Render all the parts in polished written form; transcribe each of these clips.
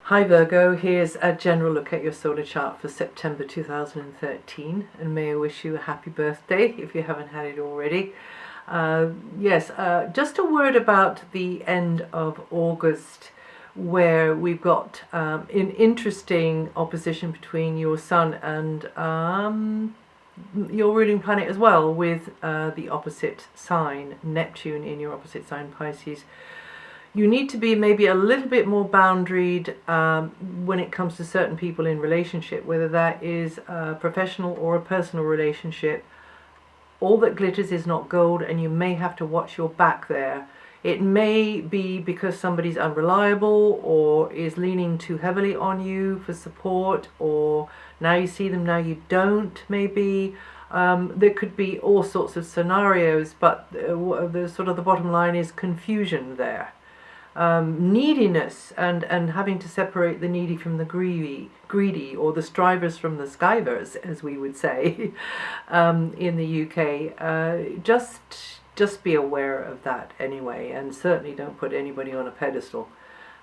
Hi Virgo, here's a general look at your solar chart for September 2013, and may I wish you a happy birthday if you haven't had it already. Just a word about the end of August, where we've got an interesting opposition between your Sun and your ruling planet as well, with the opposite sign, Neptune, in your opposite sign, Pisces. You need to be maybe a little bit more boundaried when it comes to certain people in relationship, whether that is a professional or a personal relationship. All that glitters is not gold, and you may have to watch your back there. It may be because somebody's unreliable or is leaning too heavily on you for support, or now you see them, now you don't, maybe. There could be all sorts of scenarios, but the bottom line is confusion there. Neediness and having to separate the needy from the greedy, or the strivers from the skivers, as we would say in the UK. Just be aware of that anyway, and certainly don't put anybody on a pedestal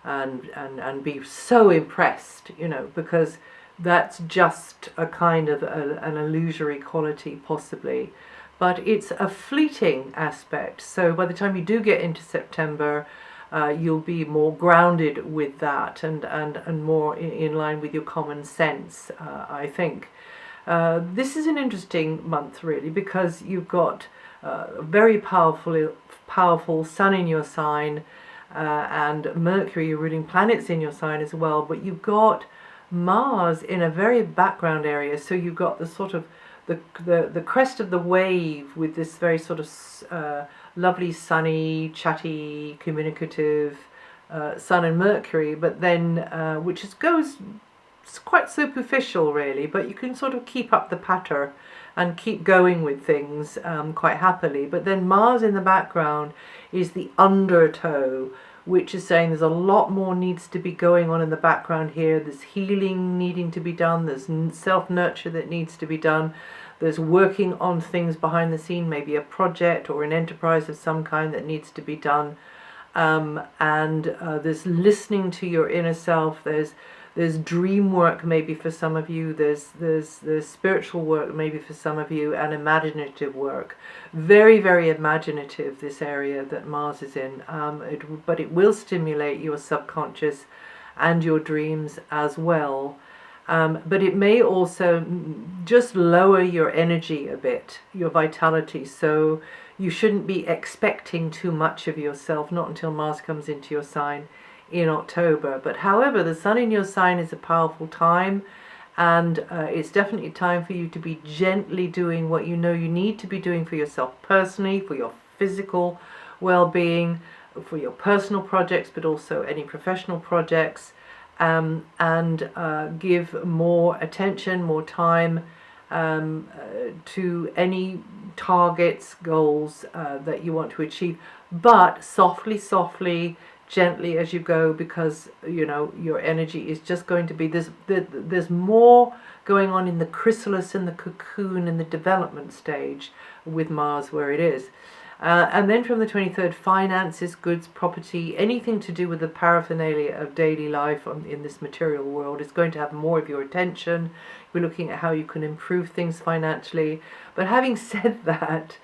and be so impressed, because that's just a kind of an illusory quality possibly, but it's a fleeting aspect. So by the time you do get into September, you'll be more grounded with that and more in line with your common sense, I think. This is an interesting month, really, because you've got a very powerful Sun in your sign, and Mercury, your ruling planets, in your sign as well, but you've got Mars in a very background area, so you've got the sort of the crest of the wave with this very sort of lovely, sunny, chatty, communicative Sun and Mercury, but then goes quite superficial really, but you can sort of keep up the patter and keep going with things quite happily. But then Mars in the background is the undertow, which is saying there's a lot more needs to be going on in the background here. There's healing needing to be done, there's self-nurture that needs to be done, there's working on things behind the scene, maybe a project or an enterprise of some kind that needs to be done, and there's listening to your inner self. There's dream work maybe for some of you, there's spiritual work maybe for some of you, and imaginative work. Very, very imaginative, this area that Mars is in, but it will stimulate your subconscious and your dreams as well. But it may also just lower your energy a bit, your vitality, so you shouldn't be expecting too much of yourself, not until Mars comes into your sign in October. But however, the Sun in your sign is a powerful time, and it's definitely time for you to be gently doing what you know you need to be doing for yourself personally, for your physical well-being, for your personal projects, but also any professional projects, and give more attention, more time to any targets, goals that you want to achieve, but softly, gently as you go, because your energy is just going to be there's more going on in the chrysalis and the cocoon and the development stage with Mars where it is. And then from the 23rd, finances, goods, property, anything to do with the paraphernalia of daily life in this material world is going to have more of your attention. We're looking at how you can improve things financially. But having said that,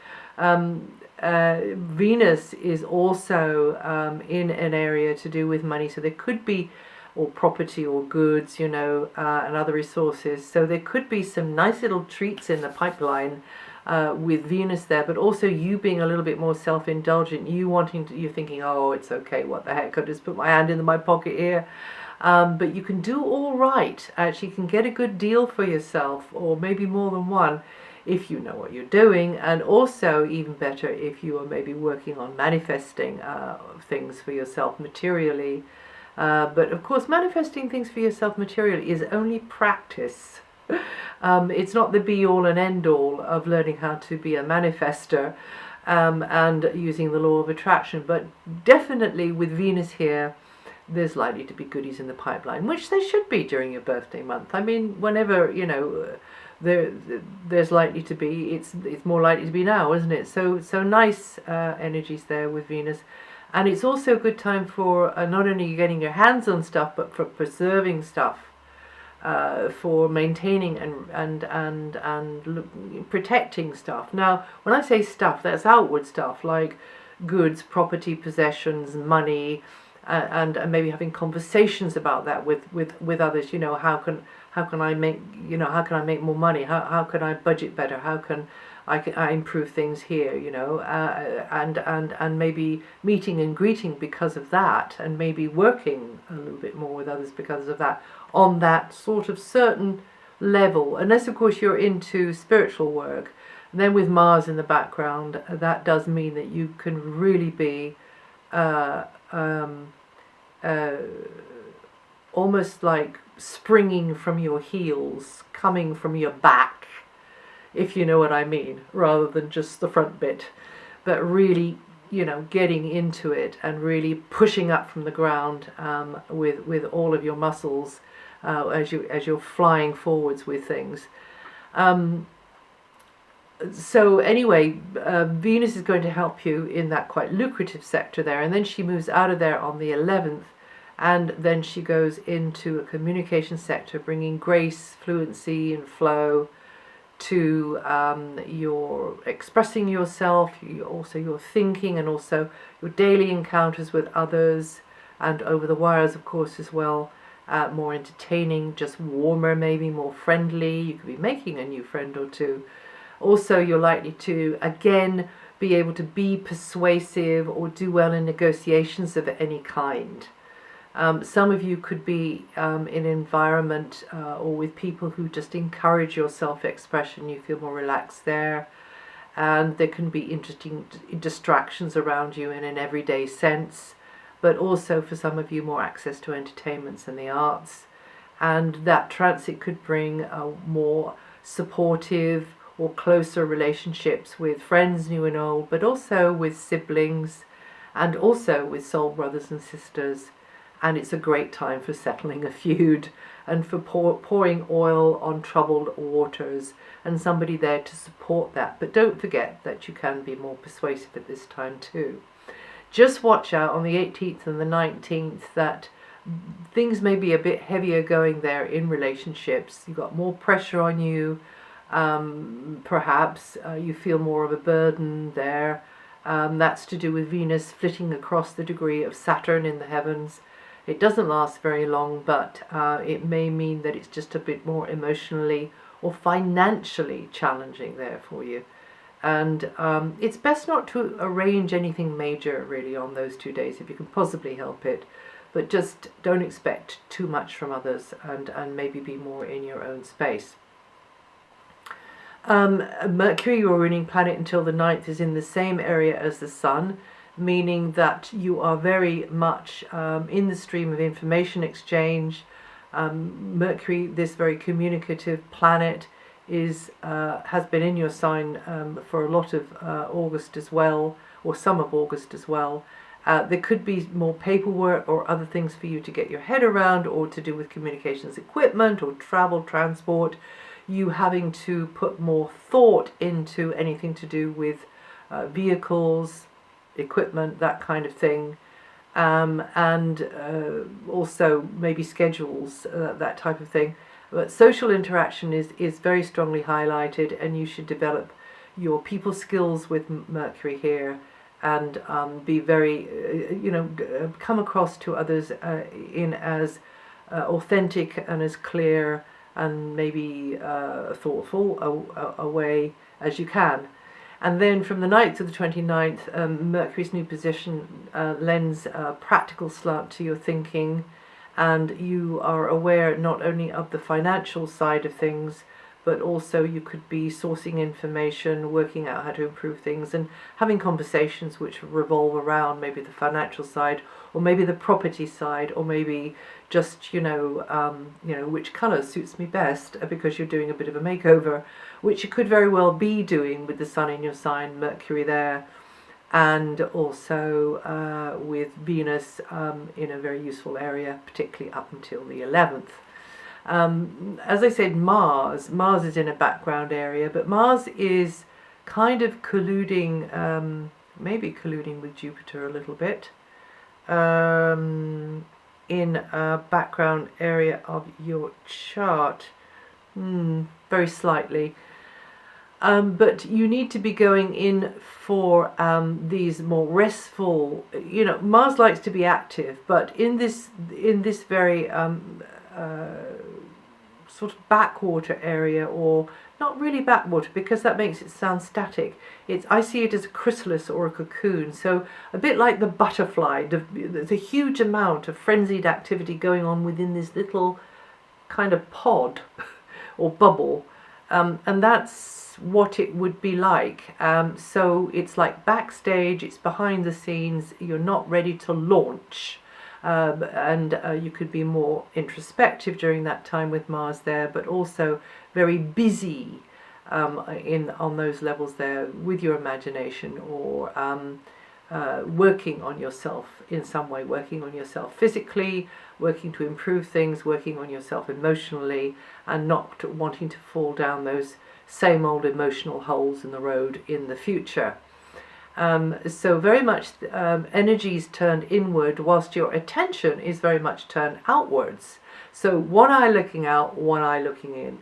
Venus is also in an area to do with money, so there could be, or property or goods, and other resources. So there could be some nice little treats in the pipeline with Venus there, but also you being a little bit more self-indulgent, you're thinking, oh, it's okay, what the heck, I just put my hand in my pocket here. But you can do all right. Actually, you can get a good deal for yourself, or maybe more than one, if you know what you're doing, and also even better if you are maybe working on manifesting things for yourself materially. But of course, manifesting things for yourself materially is only practice. It's not the be-all and end-all of learning how to be a manifester and using the law of attraction. But definitely with Venus here, there's likely to be goodies in the pipeline, which there should be during your birthday month. I mean, whenever, there's likely to be, it's more likely to be now, isn't it? So nice energies there with Venus. And it's also a good time for not only getting your hands on stuff, but for preserving stuff, for maintaining and protecting stuff. Now, when I say stuff, that's outward stuff like goods, property, possessions, money, and maybe having conversations about that with others. You know, how can I make more money? How can I budget better? How can I improve things here? You know, and maybe meeting and greeting because of that, and maybe working a little bit more with others because of that, on that sort of certain level. Unless of course you're into spiritual work. Then with Mars in the background, that does mean that you can really be almost like springing from your heels, coming from your back, if you know what I mean, rather than just the front bit, but really, you know, getting into it and really pushing up from the ground with all of your muscles as you're flying forwards with things. So anyway, Venus is going to help you in that quite lucrative sector there, and then she moves out of there on the 11th, and then she goes into a communication sector, bringing grace, fluency, and flow to your expressing yourself, also your thinking, and also your daily encounters with others, and over the wires, of course, as well. More entertaining, just warmer, maybe more friendly. You could be making a new friend or two. Also, you're likely to, again, be able to be persuasive or do well in negotiations of any kind. Some of you could be in an environment or with people who just encourage your self-expression. You feel more relaxed there. And there can be interesting distractions around you in an everyday sense. But also for some of you, more access to entertainments and the arts. And that transit could bring more supportive or closer relationships with friends new and old, but also with siblings and also with soul brothers and sisters. And it's a great time for settling a feud and for pouring oil on troubled waters, and somebody there to support that. But don't forget that you can be more persuasive at this time too. Just watch out on the 18th and the 19th that things may be a bit heavier going there in relationships. You've got more pressure on you. Perhaps you feel more of a burden there. That's to do with Venus flitting across the degree of Saturn in the heavens. It doesn't last very long, but it may mean that it's just a bit more emotionally or financially challenging there for you. And it's best not to arrange anything major really on those 2 days if you can possibly help it. But just don't expect too much from others, and maybe be more in your own space. Mercury, your ruling planet until the 9th, is in the same area as the Sun, meaning that you are very much in the stream of information exchange. Mercury, this very communicative planet, has been in your sign for a lot of August as well, or some of August as well. There could be more paperwork or other things for you to get your head around, or to do with communications equipment or travel, transport. You having to put more thought into anything to do with vehicles, equipment, that kind of thing, and also maybe schedules, that type of thing. But social interaction is very strongly highlighted, and you should develop your people skills with Mercury here, and be very, come across to others in as authentic and as clear and maybe thoughtful a way as you can. And then from the 9th to the 29th, Mercury's new position lends a practical slant to your thinking, and you are aware not only of the financial side of things, but also you could be sourcing information, working out how to improve things, and having conversations which revolve around maybe the financial side, or maybe the property side, or maybe just which colour suits me best, because you're doing a bit of a makeover, which you could very well be doing with the Sun in your sign, Mercury there, and also with Venus in a very useful area, particularly up until the 11th. As I said, Mars is in a background area, but Mars is kind of colluding, maybe colluding with Jupiter a little bit. in a background area of your chart. Very slightly. But you need to be going in for these more restful. Mars likes to be active, but in this very sort of backwater area, or not really backwater because that makes it sound static. I see it as a chrysalis or a cocoon, so a bit like the butterfly. There's a huge amount of frenzied activity going on within this little kind of pod or bubble, and that's what it would be like. So it's like backstage, it's behind the scenes, you're not ready to launch. And you could be more introspective during that time with Mars there, but also very busy on those levels there with your imagination, or working on yourself in some way, working on yourself physically, working to improve things, working on yourself emotionally, and not wanting to fall down those same old emotional holes in the road in the future. So very much energies turned inward, whilst your attention is very much turned outwards. So one eye looking out, one eye looking in,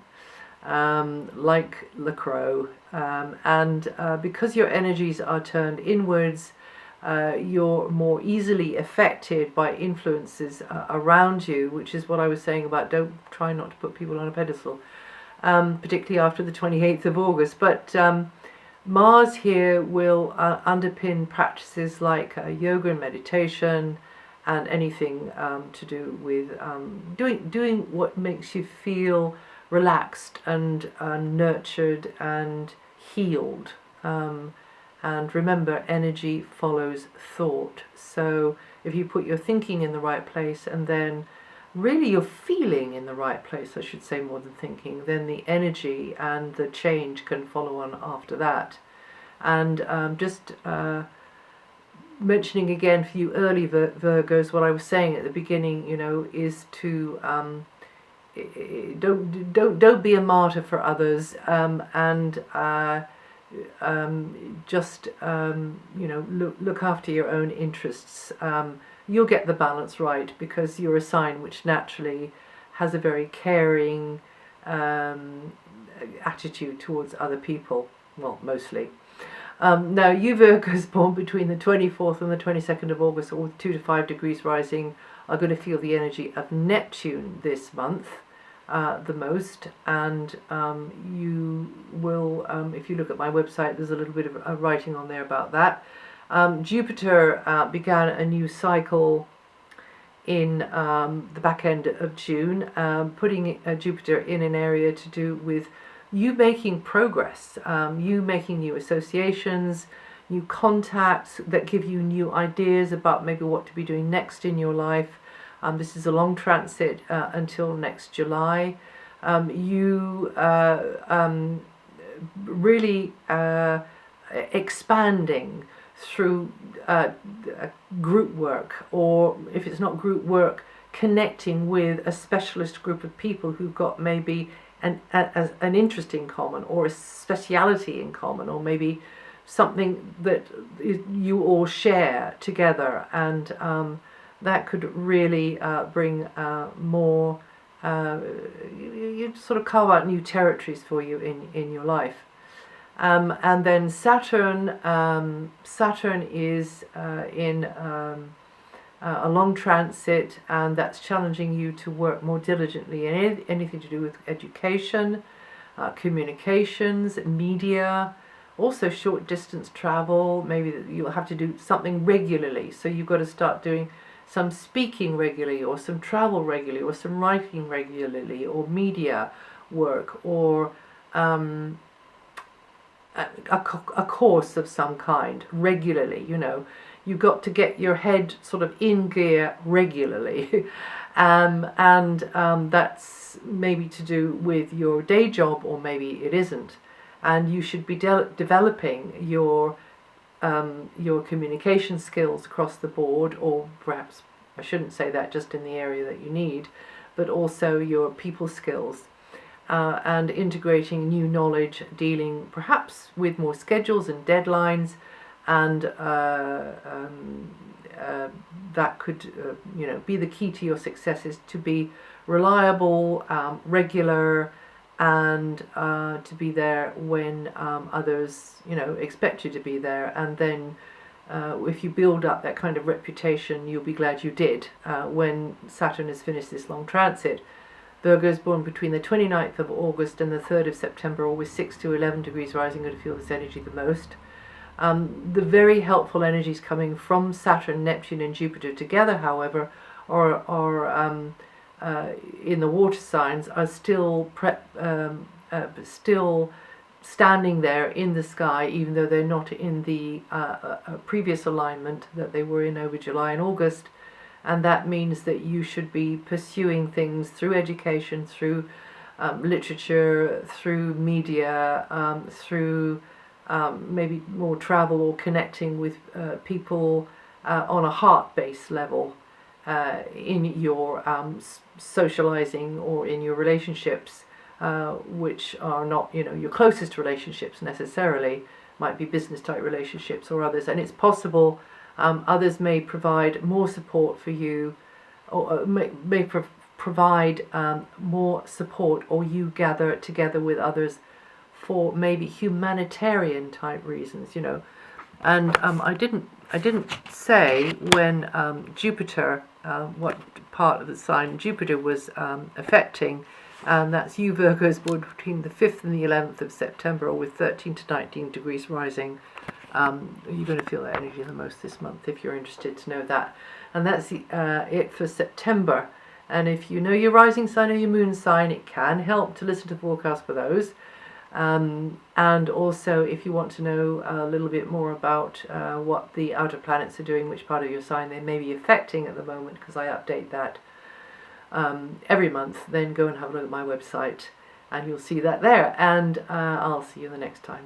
like the crow. And because your energies are turned inwards, you're more easily affected by influences around you, which is what I was saying about try not to put people on a pedestal, particularly after the 28th of August. But Mars here will underpin practices like yoga and meditation, and anything to do with doing what makes you feel relaxed and nurtured and healed. And remember, energy follows thought. So if you put your thinking in the right place, and then really your feeling in the right place, I should say, more than thinking, then the energy and the change can follow on after that. And just mentioning again for you early Virgos, what I was saying at the beginning, is to don't be a martyr for others, and just look after your own interests. You'll get the balance right because you're a sign which naturally has a very caring attitude towards other people. Well, mostly. Now, you Virgos born between the 24th and the 22nd of August, or with 2 to 5 degrees rising, are going to feel the energy of Neptune this month the most. And you will, if you look at my website, there's a little bit of writing on there about that. Jupiter began a new cycle in the back end of June, putting Jupiter in an area to do with you making progress, you making new associations, new contacts that give you new ideas about maybe what to be doing next in your life. This is a long transit until next July. You really expanding through group work, or if it's not group work, connecting with a specialist group of people who've got maybe an interest in common, or a speciality in common, or maybe something that you all share together, and that could really bring more, you sort of carve out new territories for you in your life. And then Saturn is in a long transit, and that's challenging you to work more diligently in anything to do with education, communications, media, also short distance travel. Maybe you'll have to do something regularly, so you've got to start doing some speaking regularly, or some travel regularly, or some writing regularly, or media work, or a course of some kind regularly. You've got to get your head sort of in gear regularly. And that's maybe to do with your day job, or maybe it isn't. And you should be developing your communication skills across the board, or perhaps I shouldn't say that just in the area that you need, but also your people skills. And integrating new knowledge, dealing perhaps with more schedules and deadlines, and that could be the key to your success, is to be reliable, regular, and to be there when others expect you to be there. And then if you build up that kind of reputation, you'll be glad you did when Saturn has finished this long transit. Virgos born between the 29th of August and the 3rd of September, always 6 to 11 degrees rising, going to feel this energy the most. The very helpful energies coming from Saturn, Neptune and Jupiter together, however, are in the water signs, are still standing there in the sky, even though they're not in the previous alignment that they were in over July and August. And that means that you should be pursuing things through education, through literature, through media, through maybe more travel, or connecting with people on a heart-based level in your socializing or in your relationships, which are not your closest relationships necessarily, might be business type relationships or others. And it's possible others may provide more support for you, or may provide more support, or you gather together with others for maybe humanitarian type reasons, And I didn't say when Jupiter, what part of the sign Jupiter was affecting, and that's you Virgos born between the 5th and the 11th of September, or with 13 to 19 degrees rising. You're going to feel that energy the most this month, if you're interested to know that. And that's it for September. And if you know your rising sign or your moon sign, it can help to listen to the forecast for those. And also, if you want to know a little bit more about what the outer planets are doing, which part of your sign they may be affecting at the moment, because I update that every month, then go and have a look at my website and you'll see that there. And I'll see you the next time.